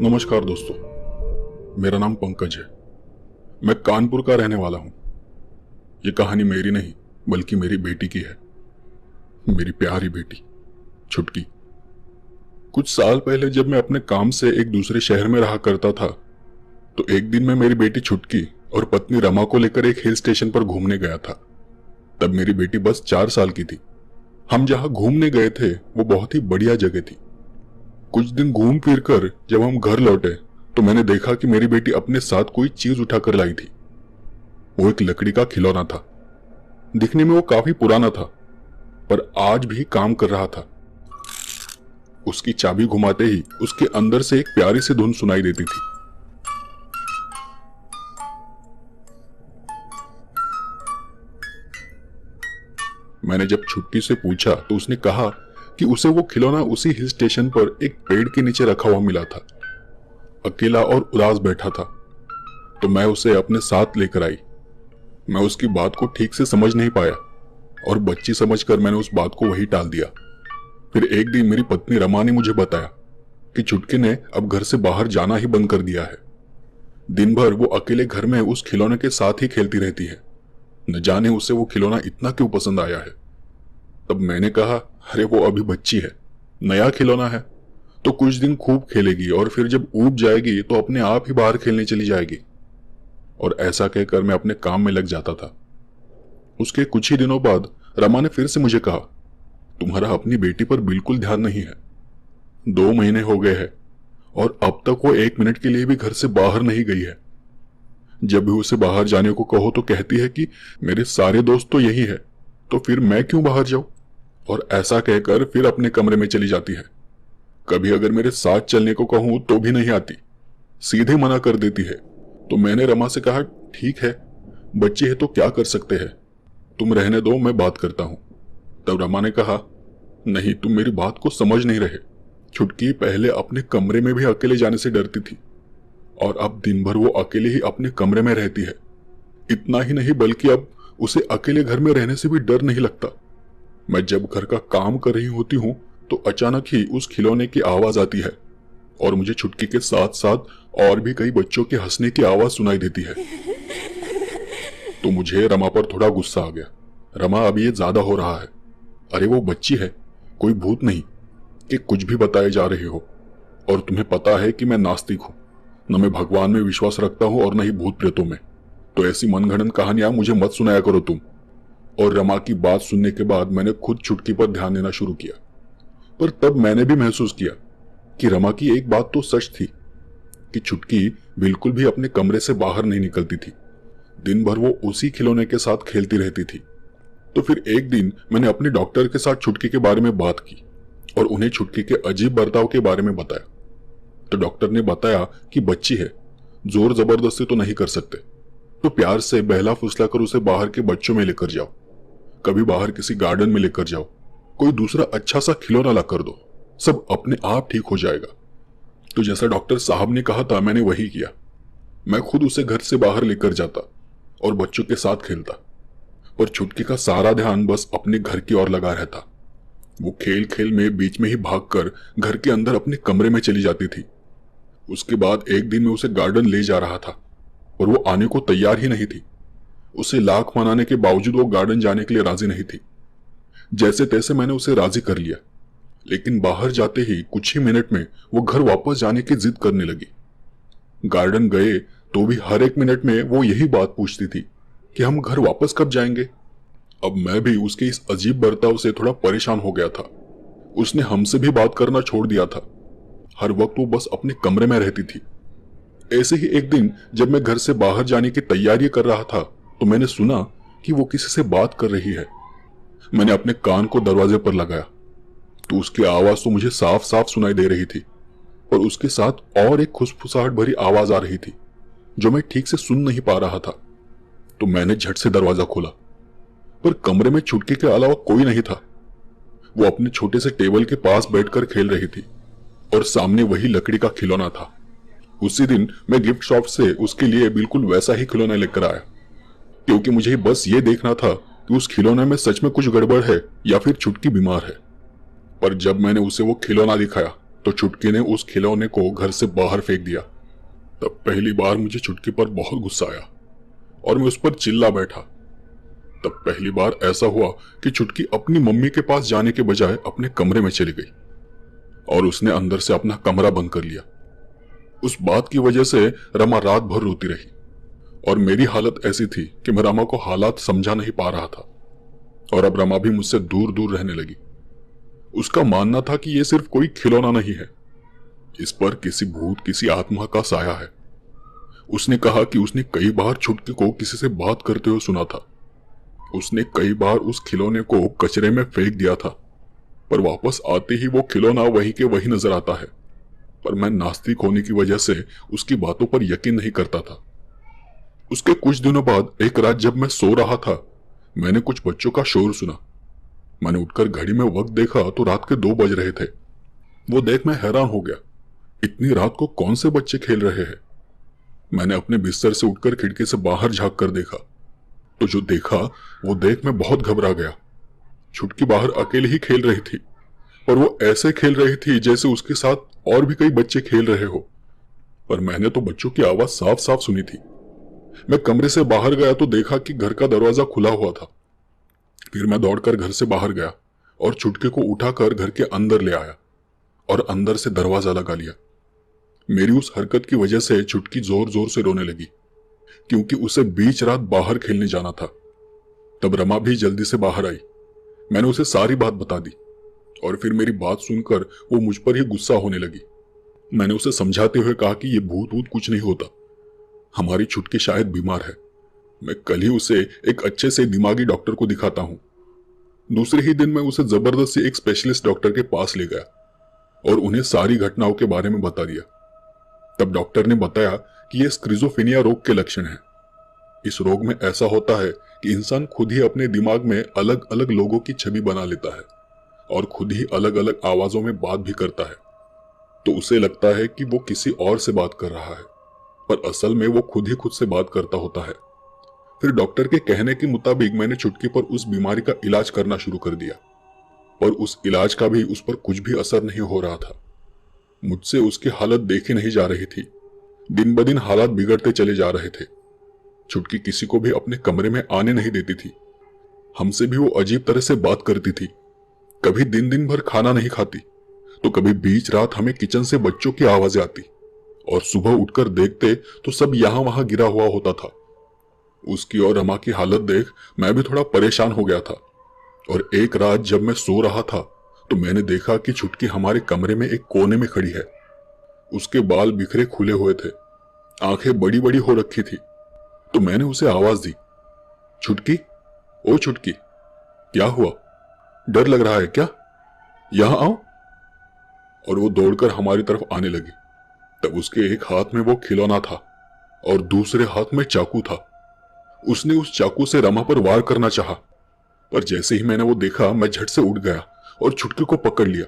नमस्कार दोस्तों, मेरा नाम पंकज है। मैं कानपुर का रहने वाला हूं। ये कहानी मेरी नहीं बल्कि मेरी बेटी की है। मेरी प्यारी बेटी छुटकी। कुछ साल पहले जब मैं अपने काम से एक दूसरे शहर में रहा करता था, तो एक दिन मैं मेरी बेटी छुटकी और पत्नी रमा को लेकर एक हिल स्टेशन पर घूमने गया था। तब मेरी बेटी बस 4 साल की थी। हम जहां घूमने गए थे वो बहुत ही बढ़िया जगह थी। कुछ दिन घूम फिर कर जब हम घर लौटे तो मैंने देखा कि मेरी बेटी अपने साथ कोई चीज उठाकर लाई थी। वो एक लकड़ी का खिलौना था। दिखने में वो काफी पुराना था, पर आज भी काम कर रहा था। उसकी चाबी घुमाते ही उसके अंदर से एक प्यारी सी धुन सुनाई देती थी। मैंने जब छुटकी से पूछा तो उसने कहा कि उसे वो खिलौना उसी हिल स्टेशन पर एक पेड़ के नीचे रखा हुआ मिला था। अकेला और उदास बैठा था, तो मैं उसे अपने साथ लेकर आई। मैं उसकी बात को ठीक से समझ नहीं पाया और बच्ची समझकर मैंने उस बात को वही टाल दिया। फिर एक दिन मेरी पत्नी रमा ने मुझे बताया कि छुटकी ने अब घर से बाहर जाना ही बंद कर दिया है। दिन भर वो अकेले घर में उस खिलौने के साथ ही खेलती रहती है। न जाने उसे वो खिलौना इतना क्यों पसंद आया है। तब मैंने कहा, अरे वो अभी बच्ची है, नया खिलौना है तो कुछ दिन खूब खेलेगी और फिर जब ऊब जाएगी तो अपने आप ही बाहर खेलने चली जाएगी। और ऐसा कहकर मैं अपने काम में लग जाता था। उसके कुछ ही दिनों बाद रमा ने फिर से मुझे कहा, तुम्हारा अपनी बेटी पर बिल्कुल ध्यान नहीं है। 2 महीने हो गए हैं और अब तक वो 1 मिनट के लिए भी घर से बाहर नहीं गई है। जब भी उसे बाहर जाने को कहो तो कहती है कि मेरे सारे दोस्त तो यही है, तो फिर मैं क्यों बाहर जाऊं। और ऐसा कहकर फिर अपने कमरे में चली जाती है। कभी अगर मेरे साथ चलने को कहूं तो भी नहीं आती, सीधे मना कर देती है। तो मैंने रमा से कहा, ठीक है, बच्ची है तो क्या कर सकते हैं, तुम रहने दो, मैं बात करता हूं। तब रमा ने कहा, नहीं, तुम मेरी बात को समझ नहीं रहे। छुटकी पहले अपने कमरे में भी अकेले जाने से डरती थी और अब दिन भर वो अकेले ही अपने कमरे में रहती है। इतना ही नहीं बल्कि अब उसे अकेले घर में रहने से भी डर नहीं लगता। मैं जब घर का काम कर रही होती हूँ तो अचानक ही उस खिलौने की आवाज आती है और मुझे छुटकी के साथ साथ और भी कई बच्चों के हंसने की आवाज सुनाई देती है। तो मुझे रमा पर थोड़ा गुस्सा आ गया। रमा, अब ये ज्यादा हो रहा है। अरे वो बच्ची है, कोई भूत नहीं कि कुछ भी बताए जा रहे हो। और तुम्हें पता है कि मैं नास्तिक हूं, न मैं भगवान में विश्वास रखता हूं और न ही भूत प्रेतों में। तो ऐसी मनगढ़ंत कहानियां मुझे मत सुनाया करो तुम। और रमा की बात सुनने के बाद मैंने खुद छुटकी पर ध्यान देना शुरू किया। पर तब मैंने भी महसूस किया कि रमा की एक बात तो सच थी कि छुटकी बिल्कुल भी अपने कमरे से बाहर नहीं निकलती थी। दिन भर वो उसी खिलौने के साथ खेलती रहती थी। तो फिर एक दिन मैंने अपने डॉक्टर के साथ छुटकी के बारे में बात की और उन्हें छुटकी के अजीब बर्ताव के बारे में बताया। तो डॉक्टर ने बताया कि बच्ची है, जोर जबरदस्ती तो नहीं कर सकते, तो प्यार से बहला फुसला कर उसे बाहर के बच्चों में लेकर जाओ, कभी बाहर किसी गार्डन में लेकर जाओ, कोई दूसरा अच्छा सा खिलौना ला कर दो, सब अपने आप ठीक हो जाएगा। तो जैसा डॉक्टर साहब ने कहा था मैंने वही किया। मैं खुद उसे घर से बाहर लेकर जाता और बच्चों के साथ खेलता, पर छुटकी का सारा ध्यान बस अपने घर की ओर लगा रहता। वो खेल खेल में बीच में ही भागकर घर के अंदर अपने कमरे में चली जाती थी। उसके बाद एक दिन मैं उसे गार्डन ले जा रहा था और वो आने को तैयार ही नहीं थी। उसे लाख मनाने के बावजूद वो गार्डन जाने के लिए राजी नहीं थी। जैसे तैसे मैंने उसे राजी कर लिया, लेकिन बाहर जाते ही कुछ ही मिनट में वो घर वापस जाने की जिद करने लगी। गार्डन गए तो भी हर एक मिनट में वो यही बात पूछती थी कि हम घर वापस कब जाएंगे। अब मैं भी उसके इस अजीब बर्ताव से थोड़ा परेशान हो गया था। उसने हमसे भी बात करना छोड़ दिया था। हर वक्त वो बस अपने कमरे में रहती थी। ऐसे ही एक दिन जब मैं घर से बाहर जाने की तैयारी कर रहा था तो मैंने सुना कि वो किसी से बात कर रही है। मैंने अपने कान को दरवाजे पर लगाया तो उसकी आवाज तो मुझे साफ साफ सुनाई दे रही थी और उसके साथ और एक खुसफुसाहट भरी आवाज आ रही थी जो मैं ठीक से सुन नहीं पा रहा था। तो मैंने झट से दरवाजा खोला, पर कमरे में छुटकी के अलावा कोई नहीं था। वो अपने छोटे से टेबल के पास बैठकर खेल रही थी और सामने वही लकड़ी का खिलौना था। उसी दिन मैं गिफ्ट शॉप से उसके लिए बिल्कुल वैसा ही खिलौना लेकर आया, क्योंकि मुझे बस ये देखना था कि उस खिलौने में सच में कुछ गड़बड़ है या फिर छुटकी बीमार है। पर जब मैंने उसे वो खिलौना दिखाया तो छुटकी ने उस खिलौने को घर से बाहर फेंक दिया। तब पहली बार मुझे छुटकी पर बहुत गुस्सा आया और मैं उस पर चिल्ला बैठा। तब पहली बार ऐसा हुआ कि छुटकी अपनी मम्मी के पास जाने के बजाय अपने कमरे में चली गई और उसने अंदर से अपना कमरा बंद कर लिया। उस बात की वजह से रमा रात भर रोती रही और मेरी हालत ऐसी थी कि मैं रमा को हालात समझा नहीं पा रहा था और अब रमा भी मुझसे दूर दूर रहने लगी। उसका मानना था कि यह सिर्फ कोई खिलौना नहीं है, इस पर किसी भूत, किसी आत्मा का साया है। उसने कहा कि उसने कई बार छुटकी को किसी से बात करते हुए सुना था। उसने कई बार उस खिलौने को कचरे में फेंक दिया था, पर वापस आते ही वो खिलौना वही के वही नजर आता है। पर मैं नास्तिक होने की वजह से उसकी बातों पर यकीन नहीं करता था। उसके कुछ दिनों बाद एक रात जब मैं सो रहा था, मैंने कुछ बच्चों का शोर सुना। मैंने उठकर घड़ी में वक्त देखा तो रात के 2 बज रहे थे। वो देख मैं हैरान हो गया, इतनी रात को कौन से बच्चे खेल रहे हैं। मैंने अपने बिस्तर से उठकर खिड़की से बाहर झांक कर देखा, तो जो देखा वो देख मैं बहुत घबरा गया। छुटकी बाहर अकेले ही खेल रही थी, पर वो ऐसे खेल रही थी जैसे उसके साथ और भी कई बच्चे खेल रहे हो। पर मैंने तो बच्चों की आवाज साफ साफ सुनी थी। मैं कमरे से बाहर गया तो देखा कि घर का दरवाजा खुला हुआ था। फिर मैं दौड़कर घर से बाहर गया और छुटकी को उठाकर घर के अंदर ले आया और अंदर से दरवाजा लगा लिया। मेरी उस हरकत की वजह से छुटकी जोर जोर से रोने लगी, क्योंकि उसे बीच रात बाहर खेलने जाना था। तब रमा भी जल्दी से बाहर आई। मैंने उसे सारी बात बता दी और फिर मेरी बात सुनकर वो मुझ पर ही गुस्सा होने लगी। मैंने उसे समझाते हुए कहा कि ये भूत भूत कुछ नहीं होता, हमारी छुटकी शायद बीमार है। मैं कल ही उसे एक अच्छे से दिमागी डॉक्टर को दिखाता हूं। दूसरे ही दिन मैं उसे जबरदस्ती एक स्पेशलिस्ट डॉक्टर के पास ले गया और उन्हें सारी घटनाओं के बारे में बता दिया। तब डॉक्टर ने बताया कि यह स्किज़ोफ्रेनिया रोग के लक्षण है। इस रोग में ऐसा होता है कि इंसान खुद ही अपने दिमाग में अलग अलग लोगों की छवि बना लेता है और खुद ही अलग अलग आवाजों में बात भी करता है। तो उसे लगता है कि वो किसी और से बात कर रहा है, पर असल में वो खुद ही खुद से बात करता होता है। फिर डॉक्टर के कहने के मुताबिक मैंने छुटकी पर उस बीमारी का इलाज करना शुरू कर दिया, पर उस इलाज का भी उस पर कुछ भी असर नहीं हो रहा था। मुझसे उसकी हालत देखी नहीं जा रही थी। दिन ब दिन हालात बिगड़ते चले जा रहे थे। छुटकी किसी को भी अपने कमरे में आने नहीं देती थी। हमसे भी वो अजीब तरह से बात करती थी। कभी दिन दिन भर खाना नहीं खाती, तो कभी बीच रात हमें किचन से बच्चों की आवाजें आती और सुबह उठकर देखते तो सब यहां वहां गिरा हुआ होता था। उसकी और रमा की हालत देख मैं भी थोड़ा परेशान हो गया था और एक रात जब मैं सो रहा था तो मैंने देखा कि छुटकी हमारे कमरे में एक कोने में खड़ी है। उसके बाल बिखरे खुले हुए थे, आंखें बड़ी बड़ी हो रखी थी। तो मैंने उसे आवाज दी, छुटकी, ओ छुटकी, क्या हुआ? डर लग रहा है क्या? यहां आओ। और वो दौड़कर हमारी तरफ आने लगी। तब उसके एक हाथ में वो खिलौना था और दूसरे हाथ में चाकू था। उसने उस चाकू से रमा पर वार करना चाहा, पर जैसे ही मैंने वो देखा मैं झट से उठ गया और छुटकी को पकड़ लिया।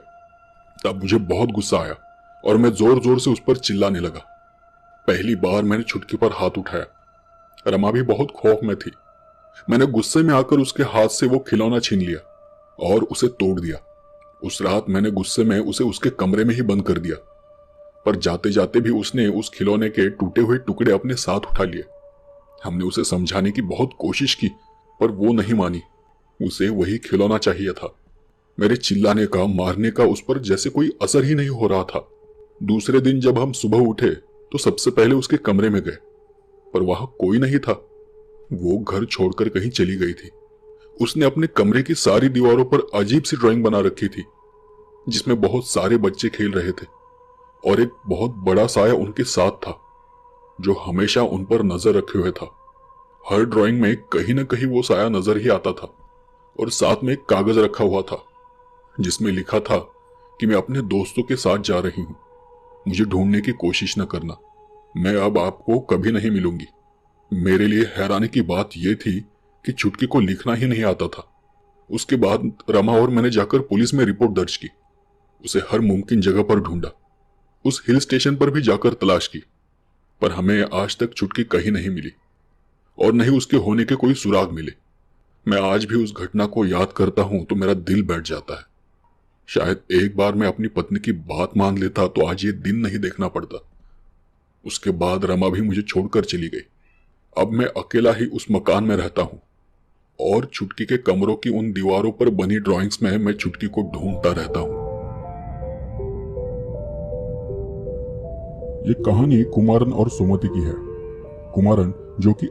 तब मुझे बहुत गुस्सा आया और मैं जोर जोर से उस पर चिल्लाने लगा। पहली बार मैंने छुटकी पर हाथ उठाया। रमा भी बहुत खौफ में थी। मैंने गुस्से में आकर उसके हाथ से वो खिलौना छीन लिया और उसे तोड़ दिया। उस रात मैंने गुस्से में उसे उसके कमरे में ही बंद कर दिया, पर जाते जाते भी उसने उस खिलौने के टूटे हुए टुकड़े अपने साथ उठा लिए। हमने उसे समझाने की बहुत कोशिश की, पर वो नहीं मानी। उसे वही खिलौना चाहिए था। मेरे चिल्लाने का, मारने का उस पर जैसे कोई असर ही नहीं हो रहा था। दूसरे दिन जब हम सुबह उठे तो सबसे पहले उसके कमरे में गए, पर वहां कोई नहीं था। वो घर छोड़कर कहीं चली गई थी। उसने अपने कमरे की सारी दीवारों पर अजीब सी ड्राइंग बना रखी थी, जिसमें बहुत सारे बच्चे खेल रहे थे और एक बहुत बड़ा साया उनके साथ था, जो हमेशा उन पर नजर रखे हुए था। हर ड्राइंग में कहीं ना कहीं वो साया नजर ही आता था और साथ में एक कागज रखा हुआ था जिसमें लिखा था कि मैं अपने दोस्तों के साथ जा रही हूं, मुझे ढूंढने की कोशिश न करना, मैं अब आपको कभी नहीं मिलूंगी। मेरे लिए हैरानी की बात यह थी कि छुटकी को लिखना ही नहीं आता था। उसके बाद रमा और मैंने जाकर पुलिस में रिपोर्ट दर्ज की। उसे हर मुमकिन जगह पर ढूंढा, उस हिल स्टेशन पर भी जाकर तलाश की, पर हमें आज तक छुटकी कहीं नहीं मिली और नहीं उसके होने के कोई सुराग मिले। मैं आज भी उस घटना को याद करता हूं तो मेरा दिल बैठ जाता है। शायद एक बार मैं अपनी पत्नी की बात मान लेता तो आज ये दिन नहीं देखना पड़ता। उसके बाद रमा भी मुझे छोड़कर चली गई। अब मैं अकेला ही उस मकान में रहता हूं और छुटकी के कमरों की उन दीवारों पर बनी ड्राइंग्स में मैं छुटकी को ढूंढता रहता हूं। ये कहानी कुमारन और सुमति की है। कुमारन, जो कि